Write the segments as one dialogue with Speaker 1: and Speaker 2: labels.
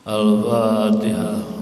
Speaker 1: Al-Fatihah.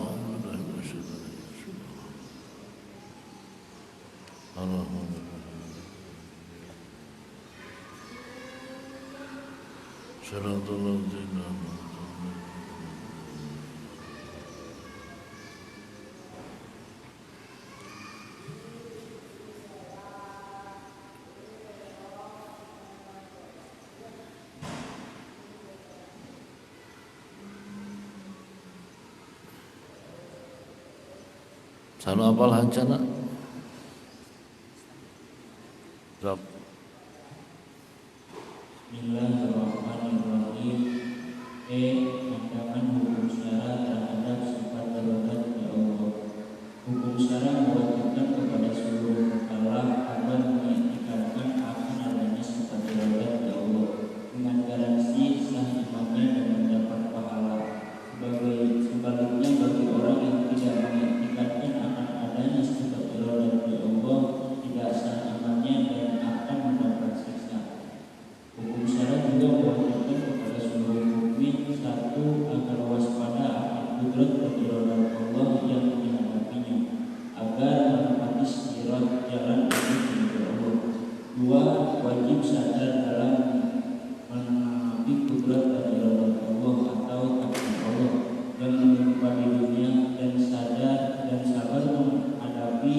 Speaker 1: Sanu apal hancana? Rob.
Speaker 2: Bismillahirrahmanirrahim. Pandangan hukum syara terhadap sifat darurat ya Allah. Hukum syara mewajibkan kepada seluruh mukallaf agar mengiktikadkan akan adanya sifat darurat ya Allah dengan garansi sah imannya dan mendapat pahala. Sebaliknya bagi orang yang tidak mengiktikadkan akan adanya sifat darurat ya Allah, tidak sah imannya dan akan mendapat siksa. Hukum syara juga mewajibkan kepada seluruh mukmin satu agar waspada akan kudrat perjalanan Allah yang menghadapinya agar menepati sirat jalan menuju Allah. Dua, wajib sadar dalam menghadapi kudrat perjalanan Allah atau takdir Allah yang menimpa di dunia dan sadar dan sabar menghadapi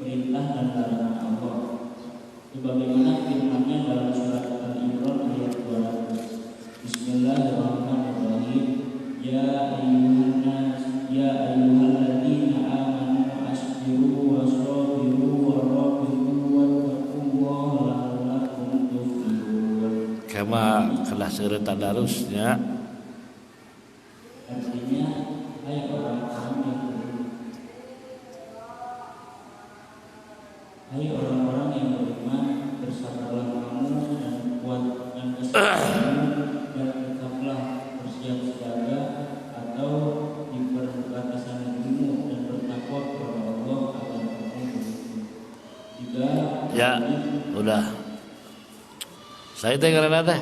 Speaker 2: perintah dan larangan Allah. Sebagaimana firman-Nya dalam surat Al-Imran ayat 200. Bismillahirrahmanirrahim. Ya ayyuhalladzina amanu asbiru wasabiru warabitu wattaqullaha la'allakum tuflihun.
Speaker 1: Kama kelah seureut tadarusnya.
Speaker 2: Artinya, hai orang-orang yang beriman, bersabarlah kamu dan kuatkan kesabaranmu dan tetaplah bersiap siaga atau di perbatasan negerimu dan bertakwa kepada Allah agar kamu beruntung. Jika
Speaker 1: Ya, udah. Saya teh karena teh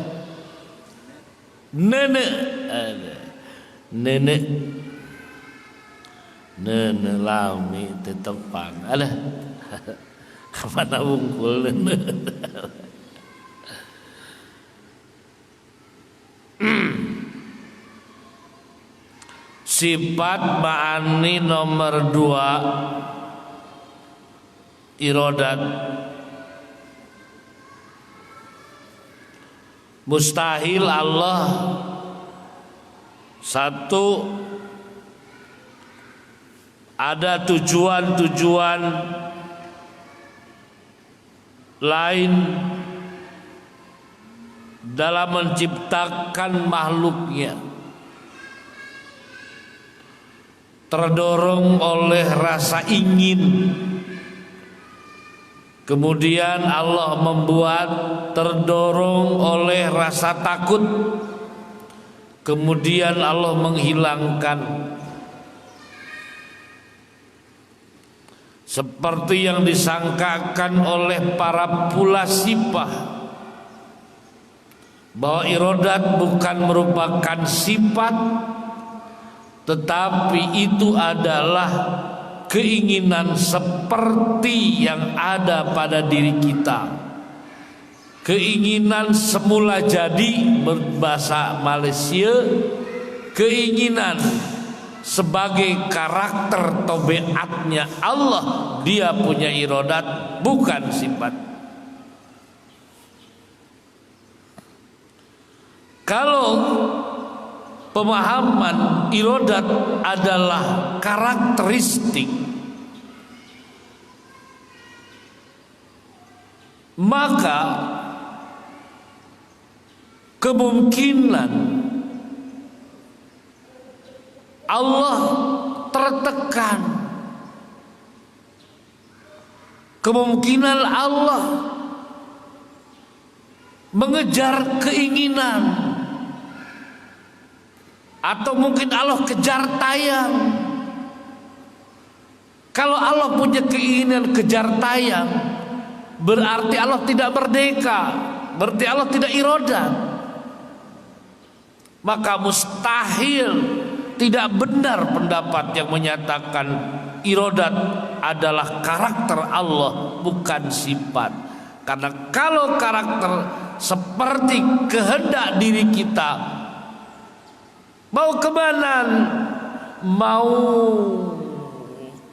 Speaker 1: nenek lami tetepang ada mana wungkul sifat ma'ani nomor 2 irodat mustahil Allah satu ada tujuan-tujuan lain dalam menciptakan makhluknya, terdorong oleh rasa ingin. Kemudian Allah membuat terdorong oleh rasa takut. Kemudian Allah menghilangkan. Seperti yang disangkakan oleh para pulasipah bahwa irodat bukan merupakan sifat, tetapi itu adalah keinginan seperti yang ada pada diri kita. Keinginan semula jadi, berbahasa Malaysia, keinginan sebagai karakter tabiatnya Allah, dia punya irodat, bukan sifat. Kalau pemahaman irodat adalah karakteristik, maka kemungkinan Allah tertekan, kemungkinan Allah mengejar keinginan, atau mungkin Allah kejar tayang. Kalau Allah punya keinginan kejar tayang, berarti Allah tidak merdeka, berarti Allah tidak irodat. Maka mustahil, tidak benar pendapat yang menyatakan iradat adalah karakter Allah, bukan sifat. Karena kalau karakter seperti kehendak diri kita, mau kemana, mau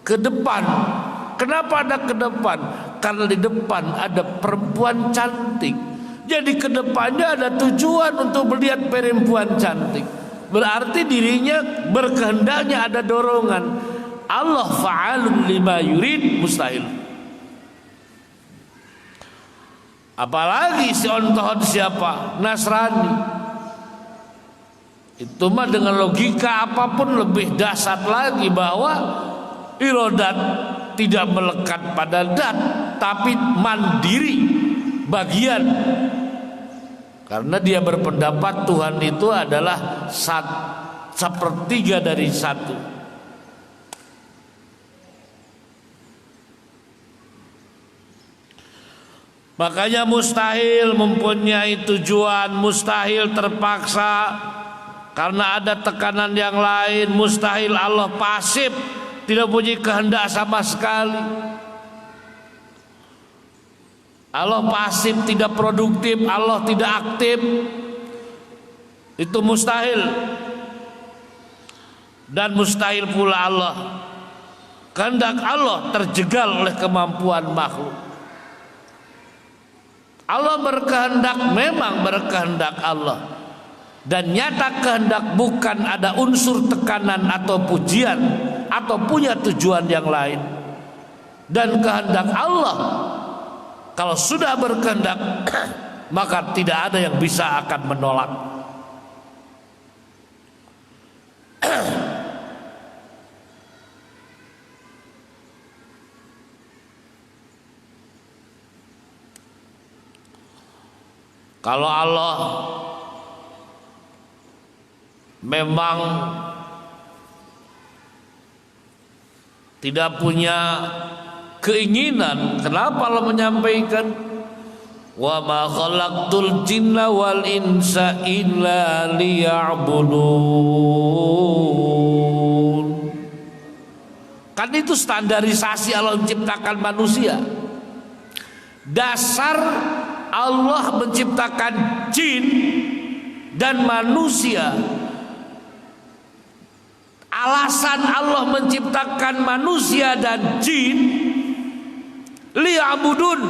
Speaker 1: ke depan. Kenapa ada ke depan? Karena di depan ada perempuan cantik. Jadi ke depannya ada tujuan untuk melihat perempuan cantik. Berarti dirinya berkehendaknya ada dorongan. Allah fa'alun lima yurid, mustahil. Apalagi si ontohon siapa? Nasrani. Itu mah dengan logika apapun lebih dahsyat lagi, bahwa iradat tidak melekat pada dat, tapi mandiri, bagian. Karena dia berpendapat Tuhan itu adalah sepertiga dari satu. Makanya mustahil mempunyai tujuan, mustahil terpaksa karena ada tekanan yang lain. Mustahil Allah pasif, tidak punya kehendak sama sekali. Allah pasif, tidak produktif, Allah tidak aktif. Itu mustahil. Dan mustahil pula Allah, kehendak Allah terjegal oleh kemampuan makhluk. Allah berkehendak, memang berkehendak Allah, dan nyata kehendak bukan ada unsur tekanan atau pujian atau punya tujuan yang lain. Dan kehendak Allah kalau sudah berkehendak maka tidak ada yang bisa akan menolak. Kalau Allah memang tidak punya keinginan, kenapa Allah menyampaikan wa ma khalaqtul jinna wal insa illa liya'budun. Kan itu standarisasi Allah menciptakan manusia. Dasar Allah menciptakan jin dan manusia, alasan Allah menciptakan manusia dan jin liya'budun,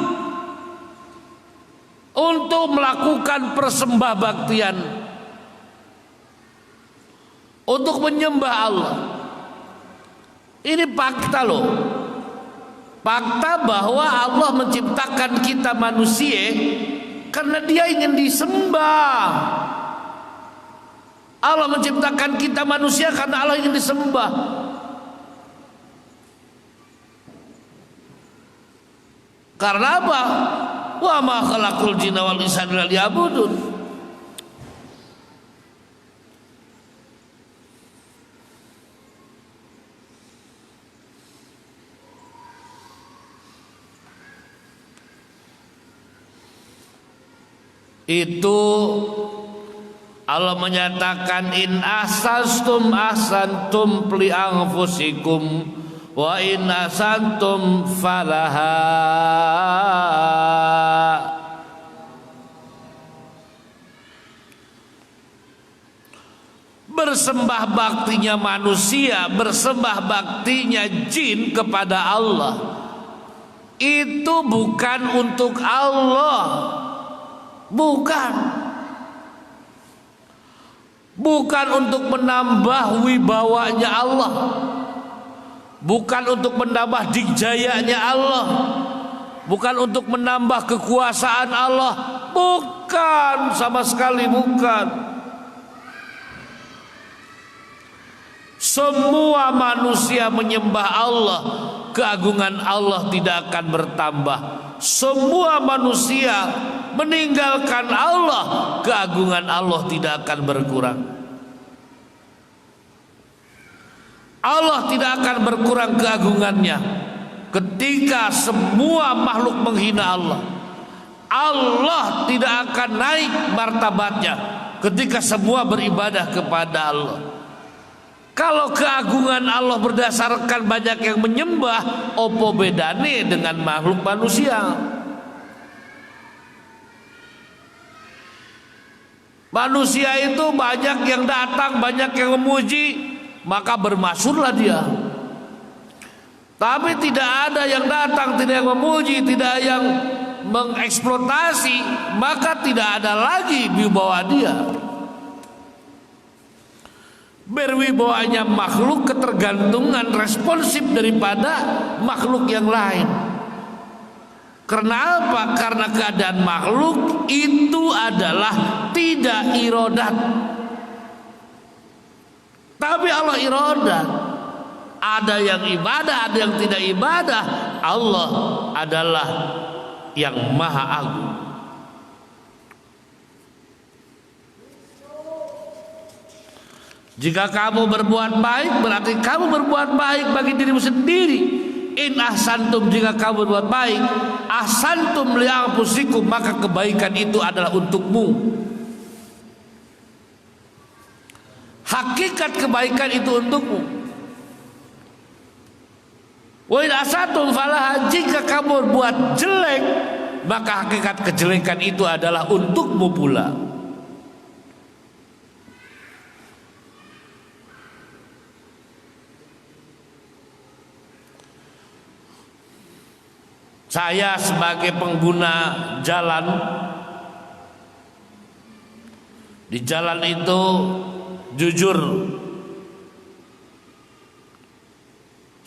Speaker 1: untuk melakukan persembahbaktian, untuk menyembah Allah. Ini fakta loh. Fakta bahwa Allah menciptakan kita manusia karena Dia ingin disembah. Allah menciptakan kita manusia karena Allah ingin disembah. Karena apa? Wa ma khalaqul jinna wal insa illa liya'budun. Itu Allah menyatakan in ahsantum ahsantum li anfusikum wa in ahsantum falaha. Bersembah baktinya manusia, bersembah baktinya jin kepada Allah, itu bukan untuk Allah. Bukan untuk menambah wibawanya Allah, bukan untuk menambah dijayanya Allah, bukan untuk menambah kekuasaan Allah, bukan, sama sekali bukan. Semua manusia menyembah Allah, keagungan Allah tidak akan bertambah. Semua manusia meninggalkan Allah, keagungan Allah tidak akan berkurang. Allah tidak akan berkurang keagungannya ketika semua makhluk menghina Allah. Allah tidak akan naik martabatnya ketika semua beribadah kepada Allah. Kalau keagungan Allah berdasarkan banyak yang menyembah, opo bedane dengan makhluk manusia? Manusia itu banyak yang datang, banyak yang memuji, maka bermasyhurlah dia. Tapi tidak ada yang datang, tidak yang memuji, tidak yang mengeksploitasi, maka tidak ada lagi wibawa dia. Berwibawanya makhluk ketergantungan responsif daripada makhluk yang lain. Karena apa? Karena keadaan makhluk itu adalah tidak irodat. Tapi Allah irodat. Ada yang ibadah, ada yang tidak ibadah. Allah adalah yang maha agung. Jika kamu berbuat baik, berarti kamu berbuat baik bagi dirimu sendiri. In ahsantum, jika kamu berbuat baik, ahsantum li anfusikum, maka kebaikan itu adalah untukmu. Hakikat kebaikan itu untukmu. Wa in ahsantum falaha, jika kamu berbuat jelek, maka hakikat kejelekan itu adalah untukmu pula. Saya sebagai pengguna jalan, di jalan itu jujur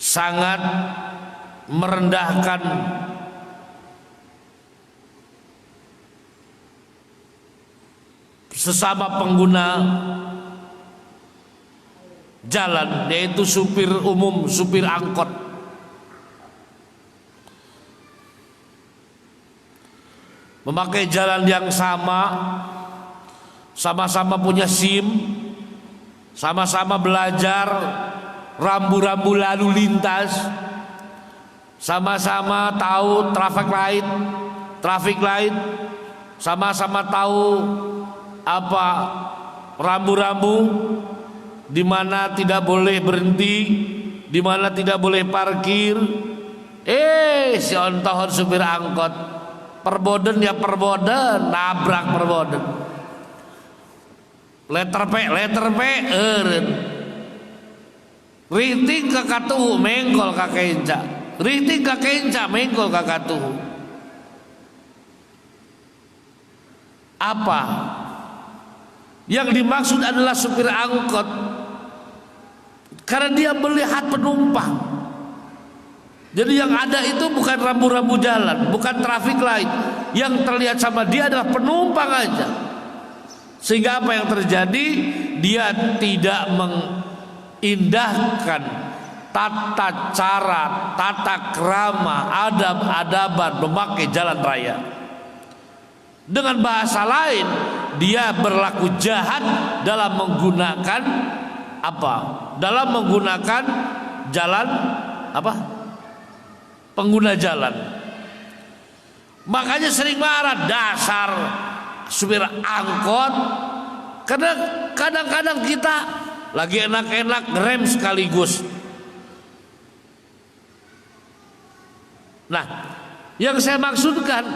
Speaker 1: sangat merendahkan sesama pengguna jalan, yaitu supir umum, supir angkot. Memakai jalan yang sama-sama punya SIM, sama-sama belajar rambu-rambu lalu lintas, sama-sama tahu traffic light, sama-sama tahu apa rambu-rambu, di mana tidak boleh berhenti, di mana tidak boleh parkir. Si ontohon supir angkot perboden ya perboden, nabrak perboden. Letter P eureun. Riting ka katuhu menggol ka kenca. Riting ka kenca menggol ka katuhu. Apa? Yang dimaksud adalah supir angkot, karena dia melihat penumpang. Jadi yang ada itu bukan rambu-rambu jalan, bukan traffic light. Yang terlihat sama dia adalah penumpang aja. Sehingga apa yang terjadi? Dia tidak mengindahkan tata cara, tata krama, adab-adaban memakai jalan raya. Dengan bahasa lain, dia berlaku jahat dalam menggunakan apa? Dalam menggunakan jalan apa? Pengguna jalan. Makanya sering marah dasar supir angkot, karena kadang-kadang kita lagi enak-enak ngerem sekaligus. Nah, yang saya maksudkan,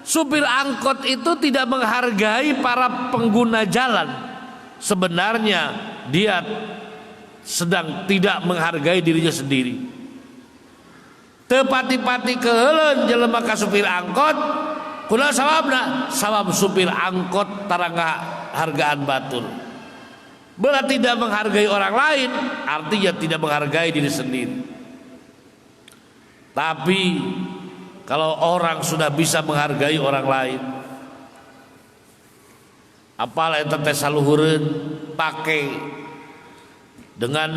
Speaker 1: supir angkot itu tidak menghargai para pengguna jalan. Sebenarnya dia sedang tidak menghargai dirinya sendiri. Tepati-pati keheuleun jelema ka supir angkot, kunaon sawabna? Sawab supir angkot tarangga hargaan batur. Bila tidak menghargai orang lain, artinya tidak menghargai diri sendiri. Tapi kalau orang sudah bisa menghargai orang lain, apalah eta teh saluhureun pake dengan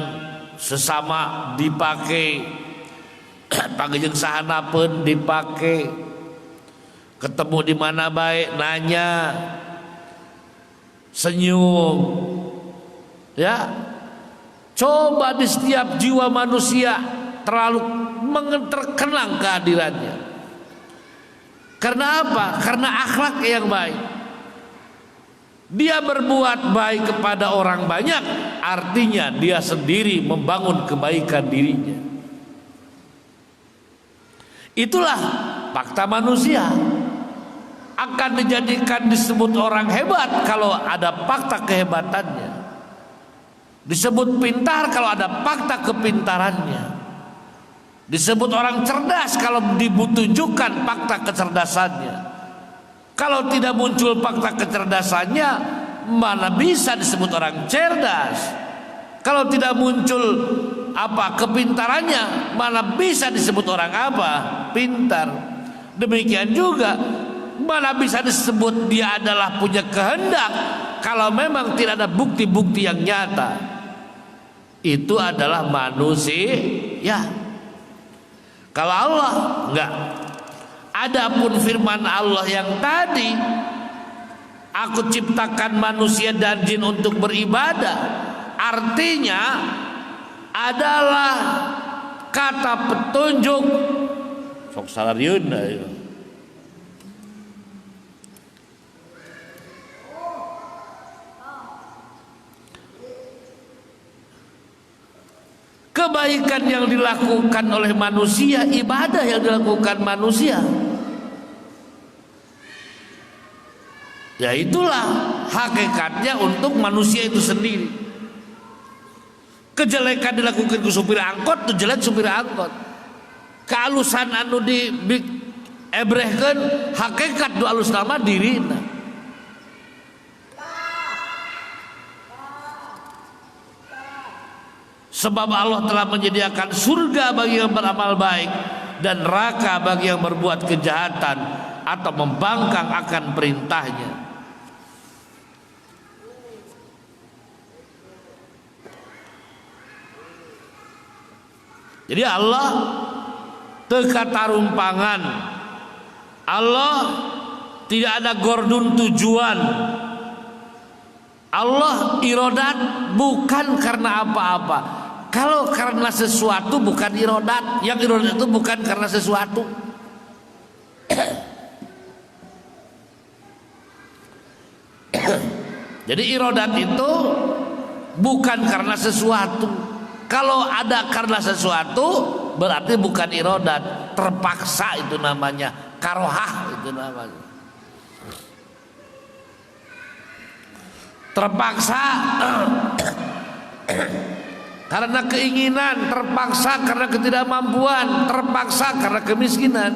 Speaker 1: sesama dipakai. Pangejeng sahanapeun dipake, ketemu di mana baik nanya, senyum, ya. Coba di setiap jiwa manusia terlalu terkenang kehadirannya. Karena apa? Karena akhlak yang baik. Dia berbuat baik kepada orang banyak, artinya dia sendiri membangun kebaikan dirinya. Itulah fakta manusia. Akan dijadikan disebut orang hebat kalau ada fakta kehebatannya. Disebut pintar kalau ada fakta kepintarannya. Disebut orang cerdas kalau ditunjukkan fakta kecerdasannya. Kalau tidak muncul fakta kecerdasannya, mana bisa disebut orang cerdas? Kalau tidak muncul kepintarannya, mana bisa disebut orang pintar? Demikian juga, mana bisa disebut dia adalah punya kehendak kalau memang tidak ada bukti-bukti yang nyata. Itu adalah manusia. Ya. Kalau Allah enggak. Adapun firman Allah yang tadi, aku ciptakan manusia dan jin untuk beribadah, artinya adalah kata petunjuk. Sok salariun ayo. Kebaikan yang dilakukan oleh manusia, ibadah yang dilakukan manusia, ya itulah hakikatnya untuk manusia itu sendiri. Kejelekan dilakukan ke supir angkot, itu jelek supir angkot. Kealusan anu di ebrehkeun, hakikat du alus nama dirina. Sebab Allah telah menyediakan surga bagi yang beramal baik dan neraka bagi yang berbuat kejahatan atau membangkang akan perintahnya. Jadi Allah teka tarumpangan. Allah tidak ada gordun tujuan. Allah irodat bukan karena apa-apa. Kalau karena sesuatu bukan irodat. Yang irodat itu bukan karena sesuatu. Jadi irodat itu bukan karena sesuatu. Kalau ada karena sesuatu berarti bukan irodat. Terpaksa itu namanya. Karohah itu namanya. Terpaksa karena keinginan, terpaksa karena ketidakmampuan, terpaksa karena kemiskinan.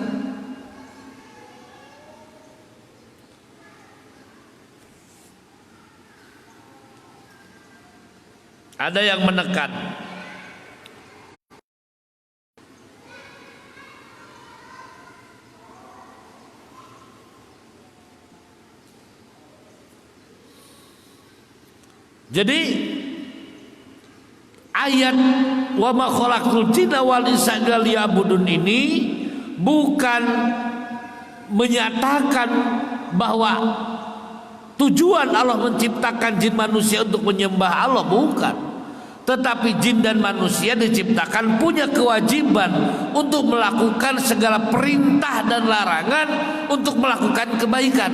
Speaker 1: Ada yang menekan. Jadi ayat wa ma khalaqtul jinna wal insa illa liya'budun ini bukan menyatakan bahwa tujuan Allah menciptakan jin manusia untuk menyembah Allah, bukan. Tetapi jin dan manusia diciptakan punya kewajiban untuk melakukan segala perintah dan larangan untuk melakukan kebaikan.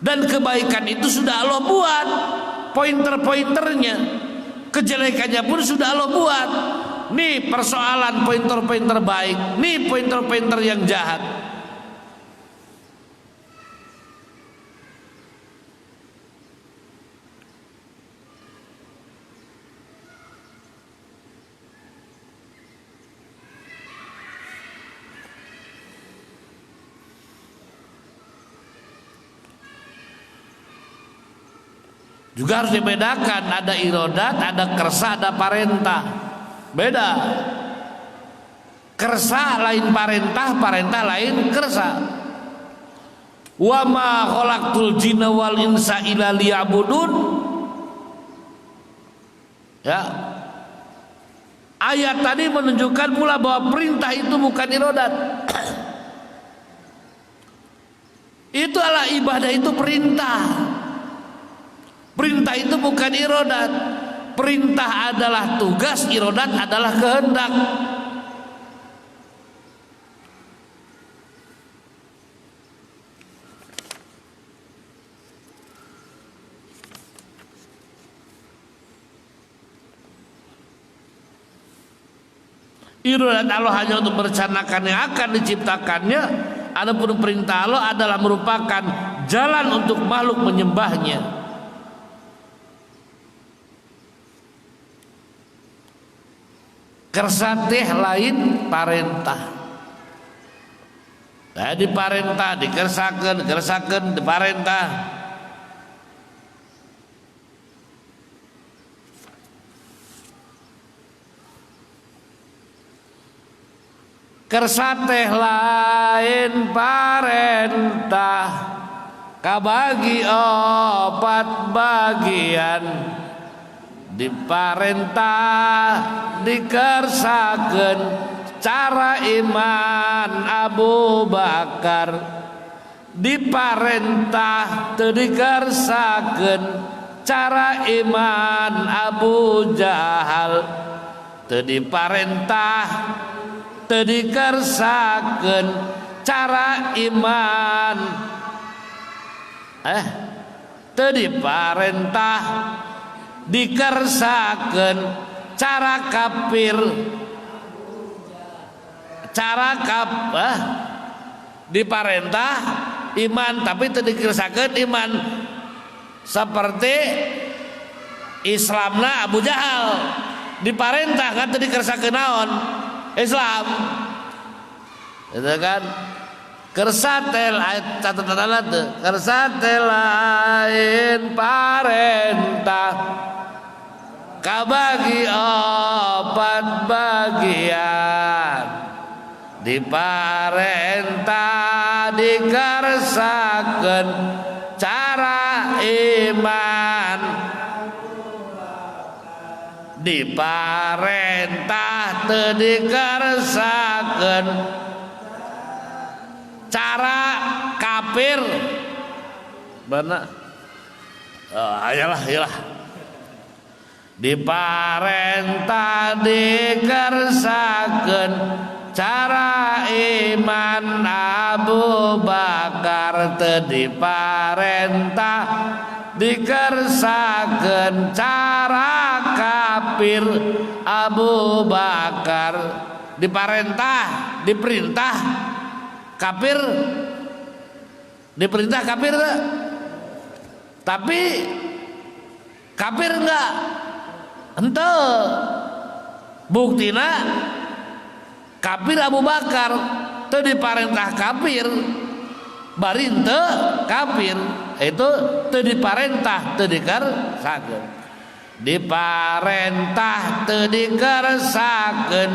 Speaker 1: Dan kebaikan itu sudah Allah buat pointer-pointernya. Kejelekannya pun sudah Allah buat. Nih persoalan pointer-pointer baik, nih pointer-pointer yang jahat. Juga harus dibedakan, ada irodat, ada kersa, ada parentah. Beda. Kersa lain parentah, parentah lain kersa. Wa ma khalaqtul jinna wal insa illa liya'budun. Ya. Ayat tadi menunjukkan pula bahwa perintah itu bukan irodat. Itu adalah ibadah, itu perintah. Perintah itu bukan irodat. Perintah adalah tugas, irodat adalah kehendak. Iradat Allah hanya untuk merencanakan yang akan diciptakannya. Adapun perintah Allah adalah merupakan jalan untuk makhluk menyembahnya. Kersatih lain parentah. Nah, diparentah, dikersakan, diparentah. Kersateh lain parentah, kabagi opat bagian. Diparentah, dikersakan cara iman Abu Bakar. Diparentah, teu dikersakan cara iman Abu Jahal. Teu diparentah, teu dikersakeun cara iman teu diparentah dikersakeun cara kafir diparentah iman tapi teu dikersakeun iman seperti Islamna Abu Jahal. Diparentah kan teu dikersakeun naon Islam, itu kan kersatel catatan itu kersatel lain parentah kabagi opat bagian. Diparentah dikersakeun cara iman. Diparentah teu dikersakeun cara kafir. Benar. Ayolah. Diparentah dikersakeun cara iman Abu Bakar. Teu diparentah dikersakeun cara kafir Abu Bakar. Diperintah kafir, diperintah kafir enggak? Tapi kafir enggak? Henteu. Buktina kafir Abu Bakar teu diparentah kafir, bari henteu kafir. Itu teu diparentah, teu dikersakeun. Diparentah teu dikersakeun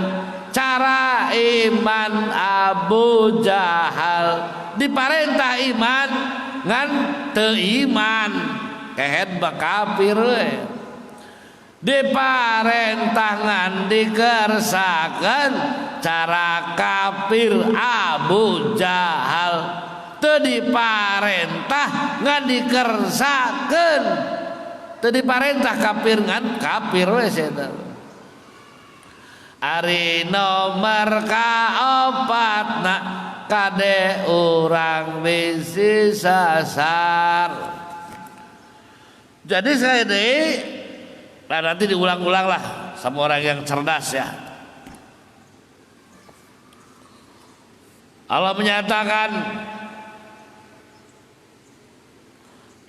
Speaker 1: cara iman Abu Jahal. Diparentah iman ngan teu iman kehet bakafir we. Diparentah ngan dikersakeun cara kafir Abu Jahal. Teu diparentah ngan dikersakeun, teu diparentah kafir ngan kafir we setan. Ari nomor kaopatna kade urang bisi sasar. Jadi saya nanti diulang-ulang lah sama orang yang cerdas ya. Allah menyatakan,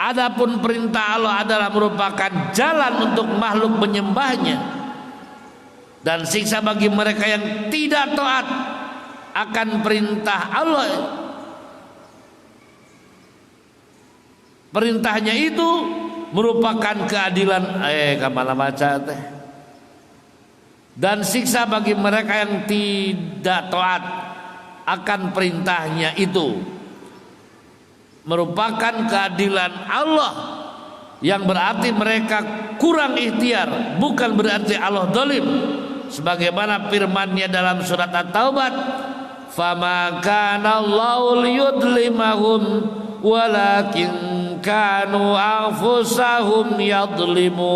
Speaker 1: adapun perintah Allah adalah merupakan jalan untuk makhluk menyembahnya, dan siksa bagi mereka yang tidak taat akan perintah Allah. Perintahnya itu merupakan keadilan. Kamala baca teh. Dan siksa bagi mereka yang tidak taat akan perintahnya itu merupakan keadilan Allah, yang berarti mereka kurang ikhtiar, bukan berarti Allah zalim. Sebagaimana firman-Nya dalam surat At-Taubah, "Fama kana Allahu liyudlimahum walakin kanu anfusahum yadlimun."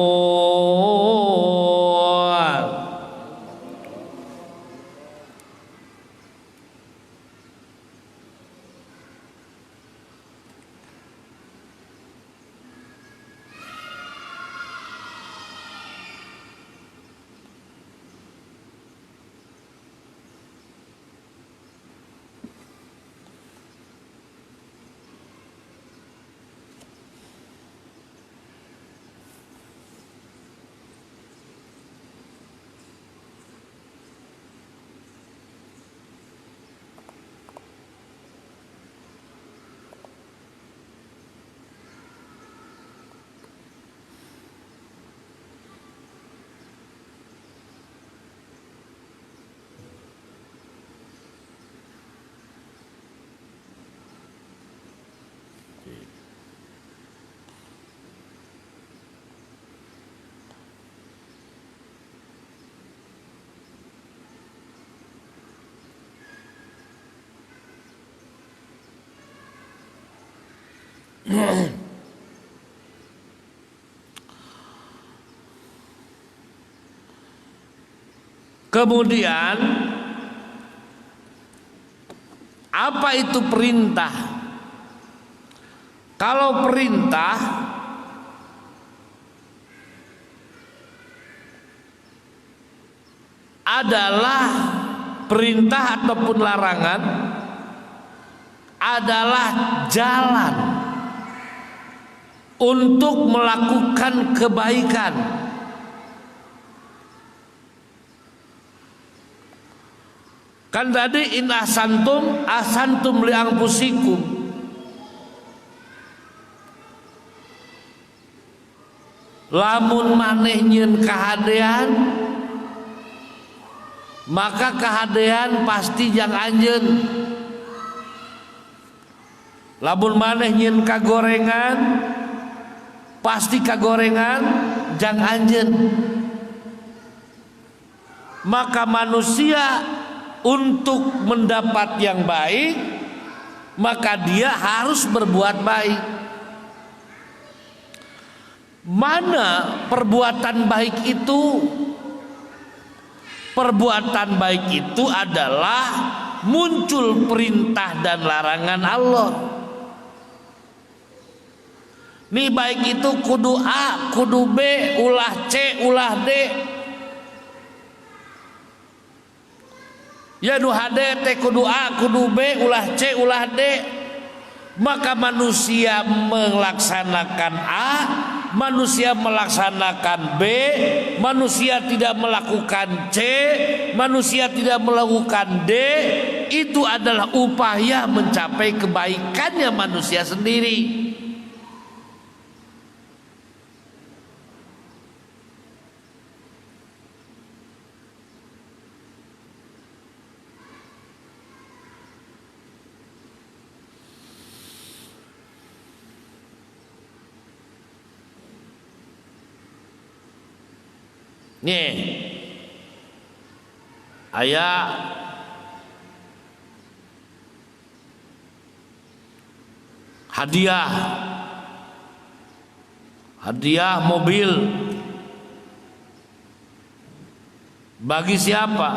Speaker 1: Kemudian apa itu perintah? Kalau perintah adalah perintah ataupun larangan, adalah jalan untuk melakukan kebaikan. Kan tadi in ahsantum li anfusikum. Lamun maneh nyeun kahadean, maka kahadean pasti jang anjeun. Lamun maneh nyeun kagorengan, pasti kagorengan jang anjeun. Maka manusia untuk mendapat yang baik, maka dia harus berbuat baik. Mana perbuatan baik itu? Perbuatan baik itu adalah muncul perintah dan larangan Allah. Nih baik itu kudu A, kudu B, ulah C, ulah D. Ya nu hade teh kudu A, kudu B, ulah C, ulah D. Maka manusia melaksanakan A, manusia melaksanakan B, manusia tidak melakukan C, manusia tidak melakukan D. Itu adalah upaya mencapai kebaikannya manusia sendiri. Nih aya hadiah mobil bagi siapa?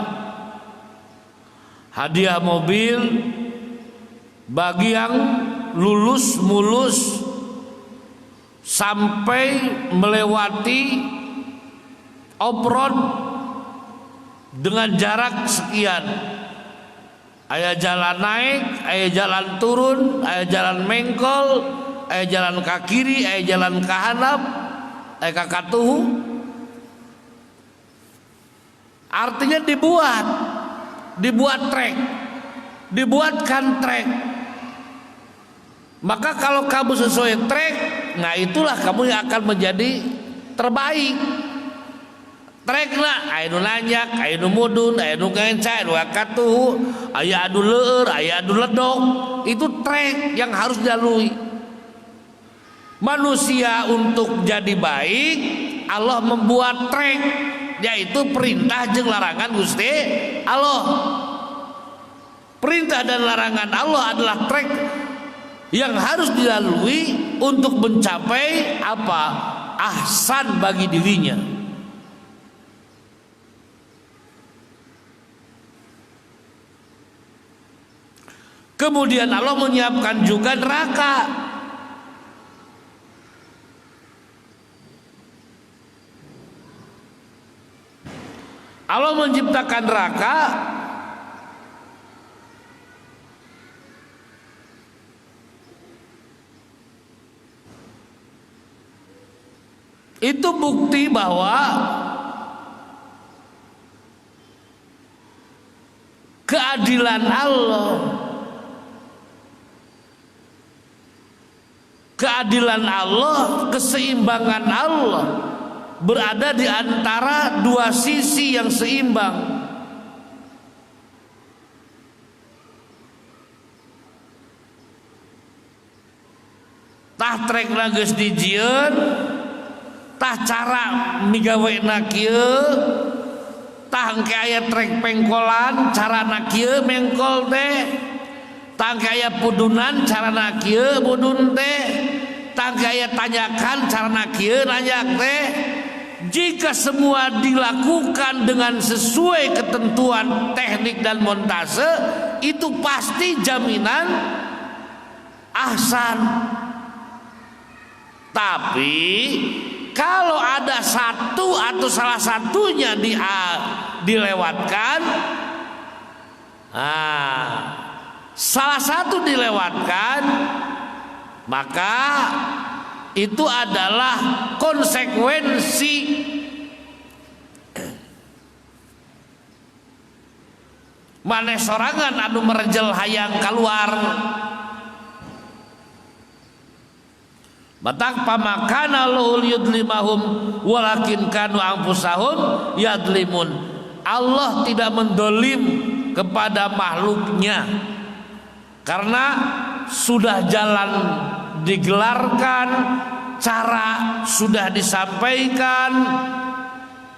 Speaker 1: Hadiah mobil bagi yang lulus mulus sampai melewati off-road dengan jarak sekian. Aya jalan naik, aya jalan turun, aya jalan mengkol, aya jalan ke kiri, aya jalan ke handap, aya ke katuhu. Artinya dibuat trek, dibuatkan trek. Maka kalau kamu sesuai trek, nah itulah kamu yang akan menjadi terbaik. Trekna aya nu nanyak, aya nu mudun, aya nu ngenca, aya nu katuhu, aya anu leueur, aya anu ledok. Itu trek yang harus dilalui. Manusia untuk jadi baik, Allah membuat trek, yaitu perintah jeung larangan Gusti Allah. Perintah dan larangan Allah adalah trek yang harus dilalui untuk mencapai apa? Ahsan bagi dirinya. Kemudian Allah menyiapkan juga neraka. Allah menciptakan neraka itu bukti bahwa keadilan Allah, keadilan Allah, keseimbangan Allah berada di antara dua sisi yang seimbang. Tah trekna geus dijieun, tah cara migawena kieu, tah engke aya trek pengkolan carana kieu mengkol teh, tah engke aya pudunan carana kieu pudun teh. tangga tanyakan carana kieu nanya teh jika semua dilakukan dengan sesuai ketentuan teknik dan montase itu pasti jaminan ahsan. Tapi kalau ada satu atau salah satunya dilewatkan, salah satu dilewatkan, maka itu adalah konsekuensi maneh sorangan anu merejel hayang keluar. Matang pamakana lahul yudlimahum walakin kanu anfusahum yadlimun. Allah tidak mendolim kepada makhluknya karena sudah jalan digelarkan, cara sudah disampaikan,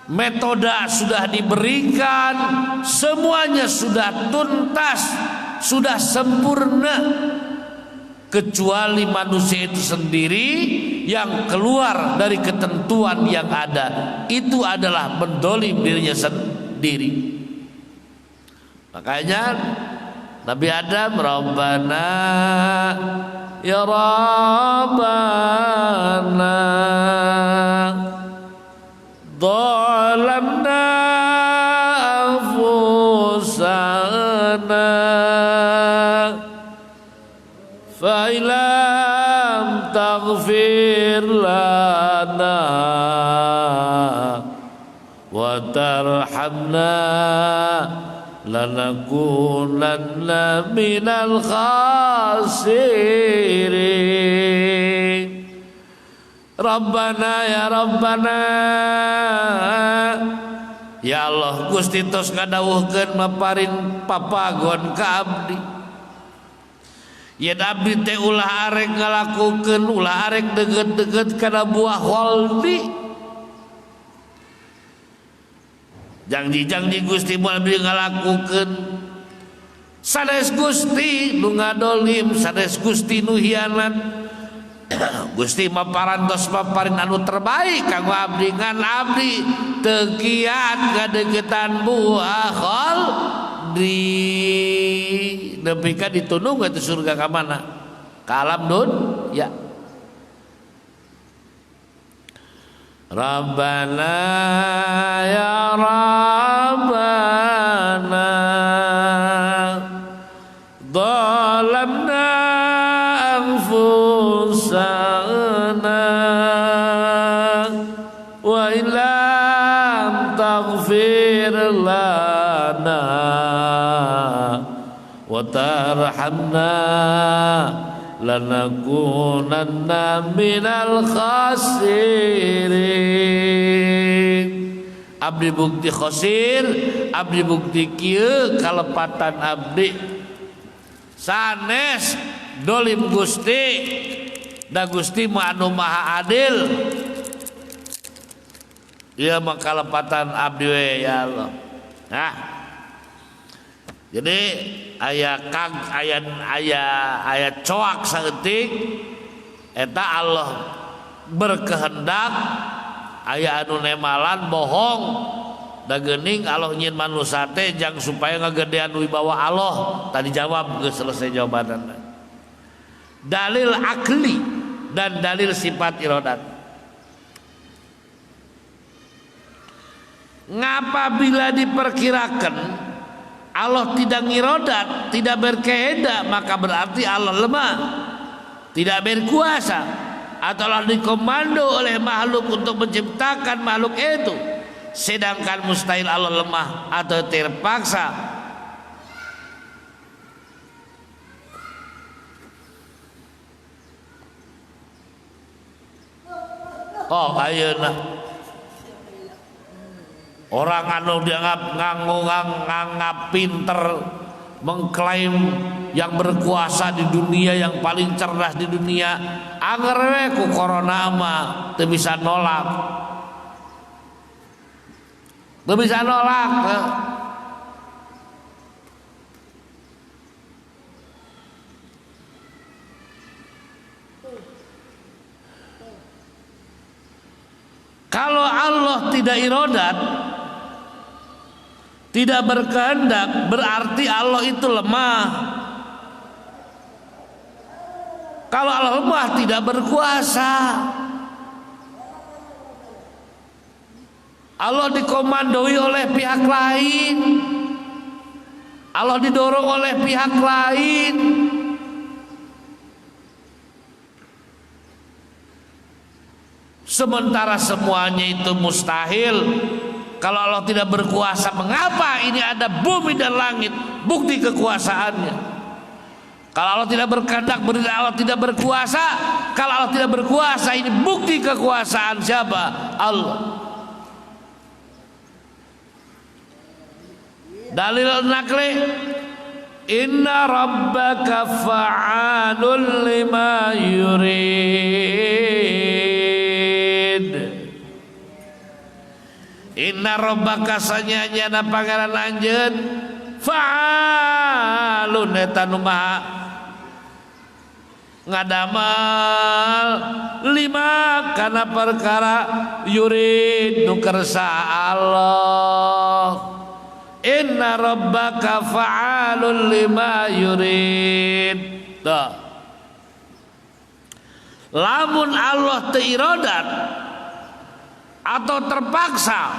Speaker 1: metode sudah diberikan, semuanya sudah tuntas, sudah sempurna, kecuali manusia itu sendiri yang keluar dari ketentuan yang ada, itu adalah mendolim dirinya sendiri. Makanya Nabi Adam, Rabbana ya Rabbana dhalamna anfusana fa ilam taghfir lana wa tarhamna lanakunanna minal khasirin. Rabbana ya Rabbana, ya Allah Gusti tos ngadawuhkeun maparin papagon ka abdi. Ya abdi teh ulah arek ngalakukeun, ulah arek deuget-deuget kana buah holdi. Janji-janji Gusti moal abdi ngalakukeun. Sanes Gusti nu ngadolim, sanes Gusti nu hianat. Gusti maparantos maparin anu terbaik kanggo abdi, ngan abdi teu kiat ngadeukeutan buah kholdi. Nepi ka ditunung ka surga ka mana? Ka alam dunya. Rabbana ya Rabbana dhalamna anfusana wa illam taghfir lana wa tarhamna lanakunanna minal khasirin. Abdi bukti khosir, abdi bukti kieu kalepatan abdi sanes dolim Gusti, da Gusti mah anu maha adil. Ieu mah kalepatan abdi we ya Allah. Nah, jadi aya coak saeutik eta Allah berkehendak aya anu nemalan bohong da geuning Allah nyin manusia teh jang supaya ngagedean wibawa Allah. Tadi jawab geus selesai jawabanna. Dalil akli dan dalil sifat iradat. Ngapa bila diperkirakan Allah tidak ngirodat, tidak berkehendak, maka berarti Allah lemah, tidak berkuasa, atau Allah dikomando oleh makhluk untuk menciptakan makhluk itu, sedangkan mustahil Allah lemah atau terpaksa. Oh ayeuna orang anu dianggap nganggap pinter, mengklaim yang berkuasa di dunia, yang paling cerdas di dunia, anger we ku corona mah teu bisa nolak. Teu bisa nolak. Kalau Allah tidak iradat, tidak berkehendak, berarti Allah itu lemah. Kalau Allah lemah, tidak berkuasa. Allah dikomandoi oleh pihak lain, Allah didorong oleh pihak lain. Sementara semuanya itu mustahil. Kalau Allah tidak berkuasa, mengapa ini ada bumi dan langit? Bukti kekuasaannya. Kalau Allah tidak berkehendak, berarti Allah tidak berkuasa. Kalau Allah tidak berkuasa, ini bukti kekuasaan siapa? Allah. Dalil nakli, inna rabbaka fa'alun lima yurid. Inna rabbaka sanyanya pangeran anjeun fa'alun eta nu maha ngadamal lima kana perkara yurid nu kersa Allah. Inna rabbaka fa'alun lima yurid. Lamun Allah teu iradat atau terpaksa,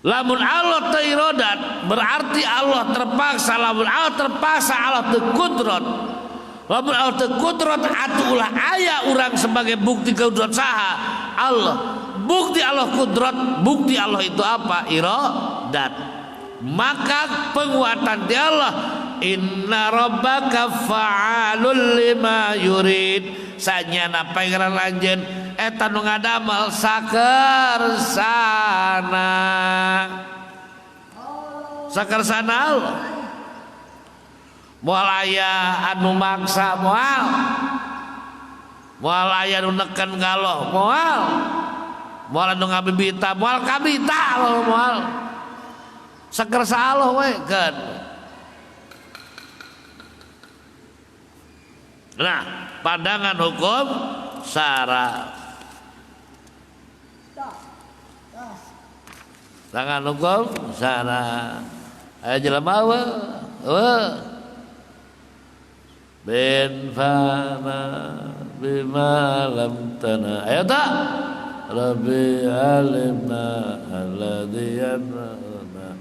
Speaker 1: lamun Allah teu iradat berarti Allah terpaksa. Lamun Allah terpaksa, Allah teu kudrat. Lamun Allah teu kudrat atuh ulah aya urang sebagai bukti kudrat saha? Allah. Bukti Allah kudrat, bukti Allah itu apa? Iradat. Maka penguatan di Allah, inna rabbaka fa'alul lima yurid. Sanyana pangeran lanjeun eta nu ngadamal sakersana. Sakersana Allah. Moal aya anu maksa moal. Moal aya nu neken galoh moal. Moal anu ngabibita moal kabita moal. Sakersa Allah we kan. Nah, pandangan hukum syara. Pandangan hukum syara. Aya jelema bin fana bima lam tana. Ayo tak? Rabbi alimna alladhi yanrana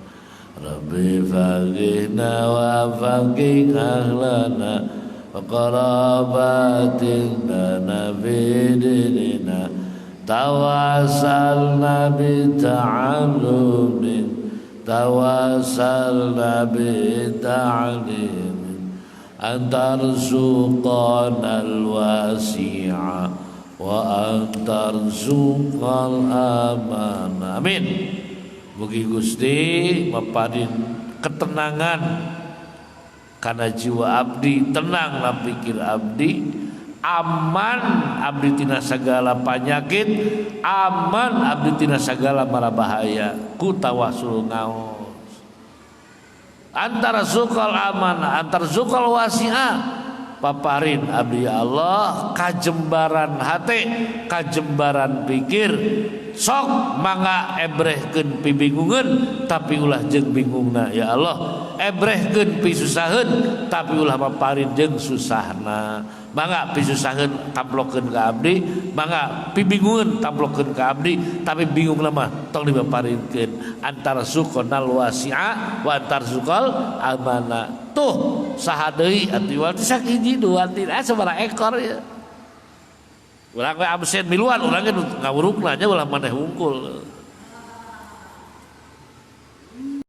Speaker 1: Rabbi faqihna wa faqih ahlana wa qarabatina nabidina tawasalna bita'alumin tawasalna bita'alimin antarzuqana al-wasi'a wa antarzuqal amana. Amin. Mugi Gusti maparin ketenangan karena jiwa abdi, tenanglah pikir abdi, aman abdi tina segala penyakit, aman abdi tina segala mara bahaya ku tawasul ngaos. Antara zukal aman, antar zukal wasi'ah, paparin abdi ya Allah kajembaran hati, kajembaran pikir, sok mangga ebrehkeun pibingungan tapi ulah jeung bingungna ya Allah, ebrehkeun pisusaheun tapi ulah paparin jeung susahna. Mangga pisusaheun tamplokeun ka abdi, mangga pibingungan tamplokeun ka abdi, tapi bingungna mah tong dipaparinkeun. Antara suqonal wasi'a wa antar suqal amana. Tuh saha deui atuh wal sak hiji dua tiga sabaraha ekor ya. Urang we absen miluan urang ge ngawurukna nya ulah maneh hungkul.